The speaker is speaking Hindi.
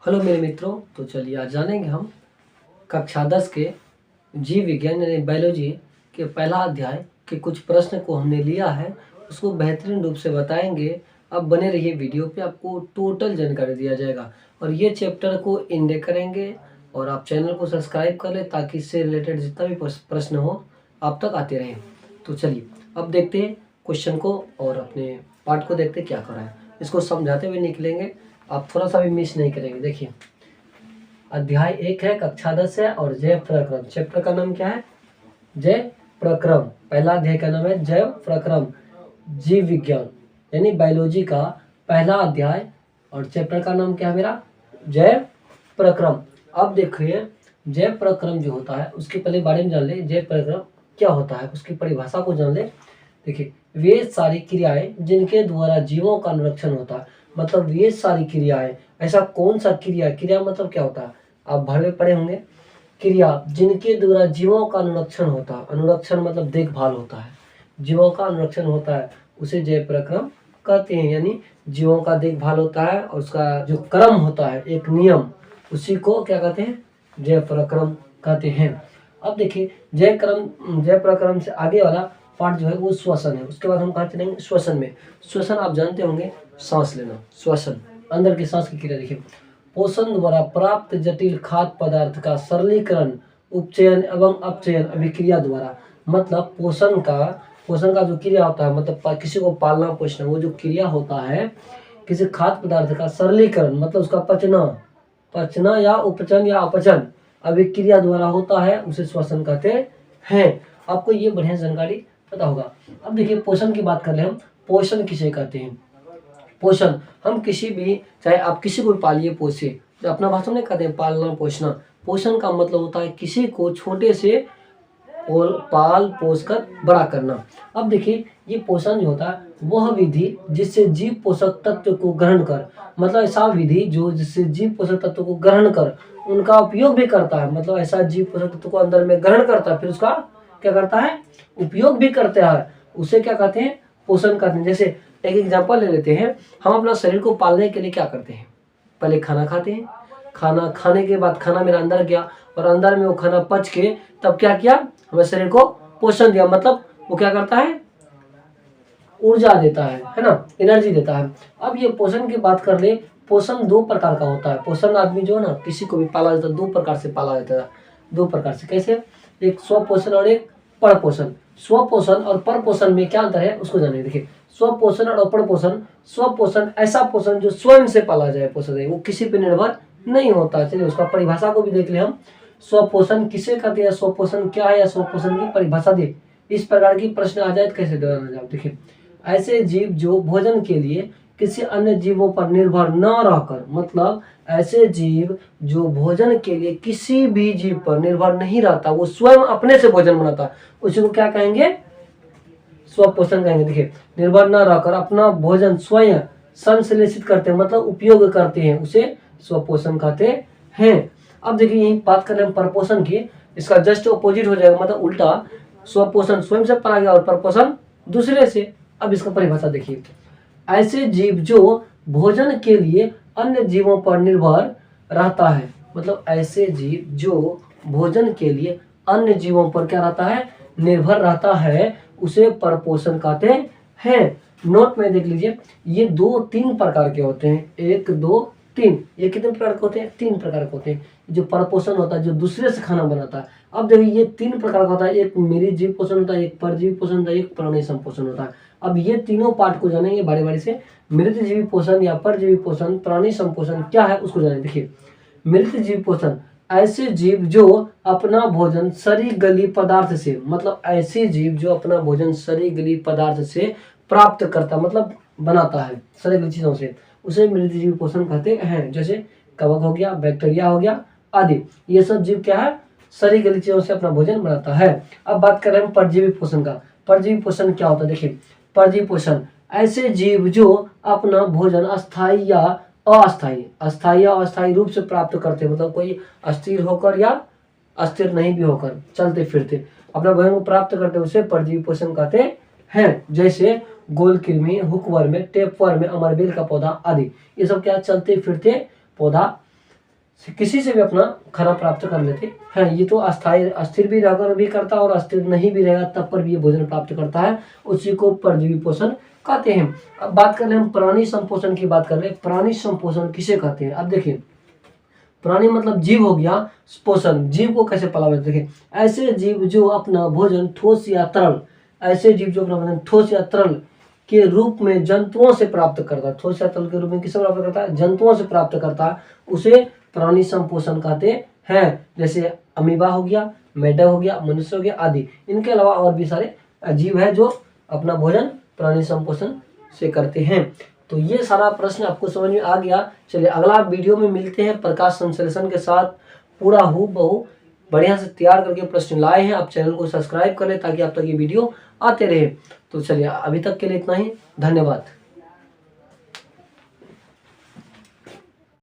हेलो मेरे मित्रों। तो चलिए आज जानेंगे हम कक्षा 10 के जीव विज्ञान यानी बायोलॉजी के पहला अध्याय के कुछ प्रश्न को हमने लिया है, उसको बेहतरीन रूप से बताएंगे। अब बने रहिए वीडियो पे, आपको टोटल जानकारी दिया जाएगा और ये चैप्टर को इंडेक्स करेंगे और आप चैनल को सब्सक्राइब कर लें ताकि इससे रिलेटेड जितना भी प्रश्न हो आप तक आते रहें। तो चलिए अब देखते हैं क्वेश्चन को और अपने पार्ट को देखते क्या कर रहा है, इसको समझाते हुए निकलेंगे। आप थोड़ा सा भी मिस नहीं करेंगे। देखिए अध्याय 1 है, कक्षा 10 है और जैव प्रक्रम। चैप्टर का नाम क्या है? जैव प्रक्रम। पहला अध्याय का नाम है जैव प्रक्रम, जीव विज्ञान यानी बायोलॉजी का पहला अध्याय और चैप्टर का नाम क्या है मेरा? जैव प्रक्रम। अब देखिए जैव प्रक्रम जो होता है उसके पहले बारे में जान ले। जैव प्रक्रम क्या होता है उसकी परिभाषा को जान ले। देखिए वे सारी क्रियाएं जिनके द्वारा जीवों का अनुरक्षण होता है, मतलब ये सारी क्रियाएं। ऐसा कौन सा क्रिया? क्रिया मतलब क्या होता है? आप भर में पढ़े होंगे। क्रिया जिनके द्वारा जीवों का अनुरक्षण होता है, अनुरक्षण मतलब देखभाल होता है, जीवों का अनुरक्षण होता है, उसे जैव प्रक्रम कहते हैं। यानी जीवों का देखभाल होता है और उसका जो क्रम होता है, एक नियम, उसी को क्या कहते हैं? जैव प्रक्रम कहते हैं। अब देखिए जैव प्रक्रम से आगे वाला पार्ट जो है वो श्वसन है। उसके बाद हम कहाँ चलेंगे? श्वसन में। श्वसन आप जानते होंगे, सांस लेना, श्वसन, अंदर की सांस की क्रिया। देखिए पोषण द्वारा प्राप्त जटिल खाद्य पदार्थ का सरलीकरण, उपचयन एवं अपचयन अभिक्रिया द्वारा। मतलब पोषण का जो क्रिया होता है, मतलब किसी को पालना पोषना, वो जो क्रिया होता है किसी खाद्य पदार्थ का सरलीकरण मतलब उसका पचना या उपचन या अपचन अभिक्रिया द्वारा होता है, उसे श्वसन कहते हैं। आपको ये बढ़िया जानकारी पता होगा। अब देखिए पोषण की बात कर ले हम। पोषण किसे कहते हैं? पोषण हम किसी भी, चाहे आप किसी को भी पालिए पोसे, जो अपना भाषा में कहते हैं पालना पोषना। पोषण का मतलब होता है किसी को छोटे से पाल पोस कर बड़ा करना। अब देखिए ये पोषण जो होता है वह विधि जिससे जीव पोषक तत्व को ग्रहण कर, मतलब ऐसा विधि जो जिससे जीव पोषक तत्व को ग्रहण कर उनका उपयोग भी करता है, मतलब ऐसा जीव पोषक तत्व को अंदर में ग्रहण करता है फिर उसका क्या करता है? उपयोग भी करता है, उसे क्या कहते हैं? पोषण कहते हैं। जैसे एक एग्जांपल ले लेते हैं, हम अपना शरीर को पालने के लिए क्या करते हैं? पहले खाना खाते हैं, खाना खाने के बाद खाना मेरा अंदर गया और अंदर में वो खाना पच के तब क्या किया? हमें शरीर को पोषण दिया, मतलब वो क्या करता है? ऊर्जा देता है ना, एनर्जी देता है। अब ये पोषण की बात कर ले। पोषण दो प्रकार का होता है। पोषण आदमी जो है ना, किसी को भी पाला जाता है, दो प्रकार से पाला जाता है। दो प्रकार से कैसे? एक स्वपोषण और एक परपोषण। स्वपोषण और परपोषण में क्या अंतर है उसको जानिए। देखिए स्वपोषण और परपोषण। स्वपोषण ऐसा पोषण जो स्वयं से पाला जाए, पोषण है, वो किसी पे निर्भर नहीं होता। चलिए उसका परिभाषा को भी देख ले हम। स्वपोषण किसे कहते हैं, स्वपोषण क्या है, या स्वपोषण की परिभाषा दे। इस प्रकार की प्रश्न आ जाए तो कैसे डरना जाए। देखिए ऐसे जीव जो भोजन के लिए किसी अन्य जीवों पर निर्भर न रहकर, मतलब ऐसे जीव जो भोजन के लिए किसी भी जीव पर निर्भर नहीं रहता, वो स्वयं अपने से भोजन बनाता, उसी को क्या कहेंगे? स्वपोषण कहेंगे। देखिए निर्भर न रहकर अपना भोजन स्वयं संश्लेषित करते हैं, मतलब उपयोग करते हैं, उसे स्वपोषण कहते हैं। अब देखिए यही बात कर रहे हैं परपोषण की, इसका जस्ट अपोजिट हो जाएगा, मतलब उल्टा। स्वपोषण स्वयं से पाला गया और परपोषण दूसरे से। अब इसका परिभाषा देखिए। ऐसे जीव जो भोजन के लिए अन्य जीवों पर निर्भर रहता है, मतलब ऐसे जीव जो भोजन के लिए अन्य जीवों पर क्या रहता है? निर्भर रहता है, उसे परपोषण कहते हैं। नोट में देख लीजिए, ये दो तीन प्रकार के होते हैं। एक दो तीन, ये कितने प्रकार के होते हैं? तीन प्रकार के होते हैं। जो परपोषण होता है जो दूसरे से खाना बनाता है। अब देखिए ये तीन प्रकार का होता है। एक मेरुजीवी पोषण होता है, एक परजीवी पोषण होता है, एक प्राणी संपोषण होता है। अब ये तीनों पार्ट को जानेंगे बारी बारी से। मृतजीवी पोषण या परजीवी पोषण, प्राणी संपोषण क्या है उसको जानेंगे। देखिए मृतजीवी पोषण ऐसे जीव जो अपना भोजन सड़ी गली पदार्थ से, मतलब ऐसे जीव जो अपना भोजन सड़ी गली पदार्थ से प्राप्त करता, मतलब बनाता है सड़ी गली चीजों से, उसे मृतजीवी पोषण कहते हैं। जैसे कवक हो गया, बैक्टीरिया हो गया आदि, ये सब जीव क्या है? सड़ी गली चीजों से अपना भोजन बनाता है। अब बात कर रहे हैं परजीवी पोषण का। परजीवी पोषण क्या होता है? देखिए परजीवी पोषण ऐसे जीव जो अपना भोजन अस्थायी या अस्थायी रूप से प्राप्त करते हैं, मतलब कोई अस्थिर होकर या अस्थिर नहीं भी होकर चलते फिरते अपना भोजन को प्राप्त करते हैं, उसे परजीवी पोषण कहते हैं। जैसे गोल कृमि, हुकवर्म, टेपवर्म, अमरबेल का पौधा आदि, ये सब क्या? चलते फिरते पौधा किसी से भी अपना खाना प्राप्त कर लेते हैं। ये तो अस्थायी अस्थिर भी रहकर भी करता है और अस्थिर नहीं भी रहेगा तब पर भी ये भोजन प्राप्त करता है, उसी को परजीवी पोषण कहते हैं। अब बात कर रहे हैं हम प्राणी संपोषण की बात कर रहे हैं। प्राणी संपोषण किसे कहते हैं? अब देखिए, प्राणी मतलब जीव हो गया, पोषण जीव को कैसे पाला जाता है। देखिए, ऐसे जीव जो अपना भोजन ठोस या तरल, ऐसे जीव जो अपना भोजन ठोस या तरल के रूप में जंतुओं से प्राप्त करता है, ठोस या तरल के रूप में किससे प्राप्त करता है? जंतुओं से प्राप्त करता है, उसे प्राणी संपोषण कहते हैं। जैसे अमीबा हो गया, मेढक हो गया, मनुष्य हो गया आदि। इनके अलावा और भी सारे जीव है जो अपना भोजन प्राणी संपोषण से करते हैं। तो ये सारा प्रश्न आपको समझ में आ गया। चलिए अगला वीडियो में मिलते हैं प्रकाश संश्लेषण के साथ। पूरा हूबहू बढ़िया से तैयार करके प्रश्न लाए हैं। आप चैनल को सब्सक्राइब कर लें ताकि आप तक ये वीडियो आते रहे। तो चलिए अभी तक के लिए इतना ही, धन्यवाद।